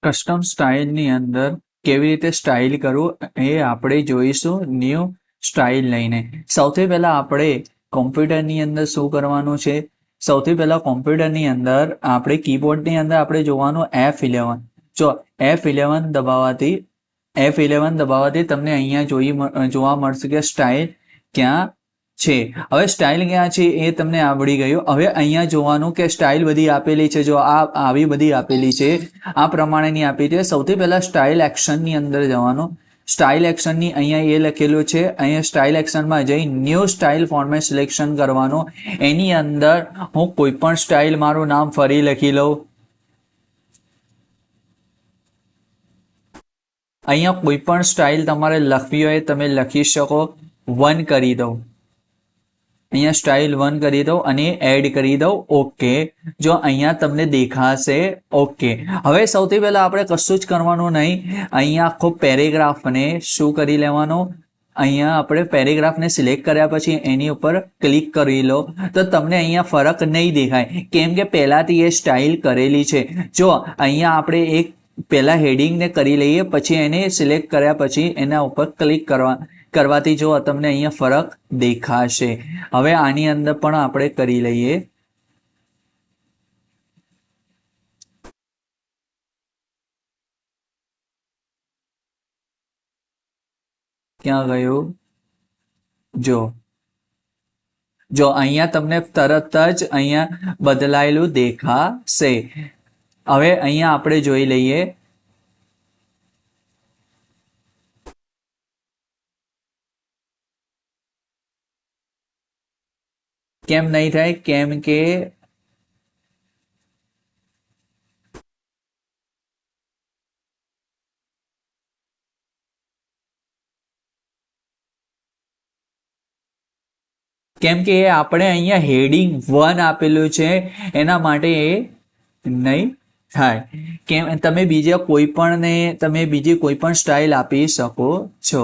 Custom સ્ટાઇલની અંદર કેવી રીતે સ્ટાઇલ કરવું એ આપણે જોઈશું ન્યૂ સ્ટાઇલ લઈને. સૌથી પહેલા આપણે કોમ્પ્યુટરની અંદર શું કરવાનું છે? સૌથી પહેલા કોમ્પ્યુટરની અંદર આપણે કીબોર્ડની અંદર આપણે જોવાનું F11. જો F11 દબાવવાથી તમને અહીંયા જોવા મળશે કે સ્ટાઇલ ક્યાં છે. હવે સ્ટાઇલ ક્યાં છે એ તમને આવડી ગયું. હવે અહીંયા જોવાનું કે સ્ટાઇલ બધી આપેલી છે. જો આ આવી બધી આપેલી છે, આ પ્રમાણેની આપી છે. સૌથી પહેલા સ્ટાઇલ એક્શનની અંદર જવાનું. સ્ટાઇલ એક્શનની અહીંયા એ લખેલું છે. અહીંયા સ્ટાઇલ એક્શનમાં જઈ ન્યૂ સ્ટાઇલ ફોર્મેટ સિલેક્શન કરવાનું. એની અંદર હું કોઈ પણ સ્ટાઇલ મારું નામ ફરી લખી લઉં. અહીંયા કોઈ પણ સ્ટાઇલ તમારે લખવી હોય તમે લખી શકો. 1 કરી દઉં. અહીંયા સ્ટાઇલ 1 કરી દઉં અને એડ કરી દઉં. ઓકે. જો અહીંયા તમને દેખાશે. ઓકે. હવે સૌથી પહેલા આપણે કશું જ કરવાનું નહીં. અહીંયા આખો પેરેગ્રાફને શું કરી લેવાનું? અહીંયા આપણે પેરેગ્રાફને સિલેક્ટ કર્યા પછી એની ઉપર ક્લિક કરી લો તો તમને અહીંયા ફરક નહીં દેખાય, કેમ કે પહેલાથી એ સ્ટાઇલ કરેલી છે. જો અહીંયા આપણે એક પહેલા હેડિંગને કરી લઈએ, પછી એને સિલેક્ટ કર્યા પછી એના ઉપર ક્લિક કરવાથી જો તમને અહીંયા ફરક દેખાશે. હવે આની અંદર પણ આપણે કરી લઈએ. ક્યાં ગયું? જો અહીંયા તમને તરત જ અહીંયા બદલાયેલું દેખાશે. હવે અહીંયા આપણે જોઈ લઈએ. કેમ નહીં થાય? કેમ કે આપણે અહીંયા હેડિંગ 1 આપેલું છે, એના માટે એ નહીં થાય. કેમ? તમે બીજી કોઈ પણ સ્ટાઇલ આપી શકો છો.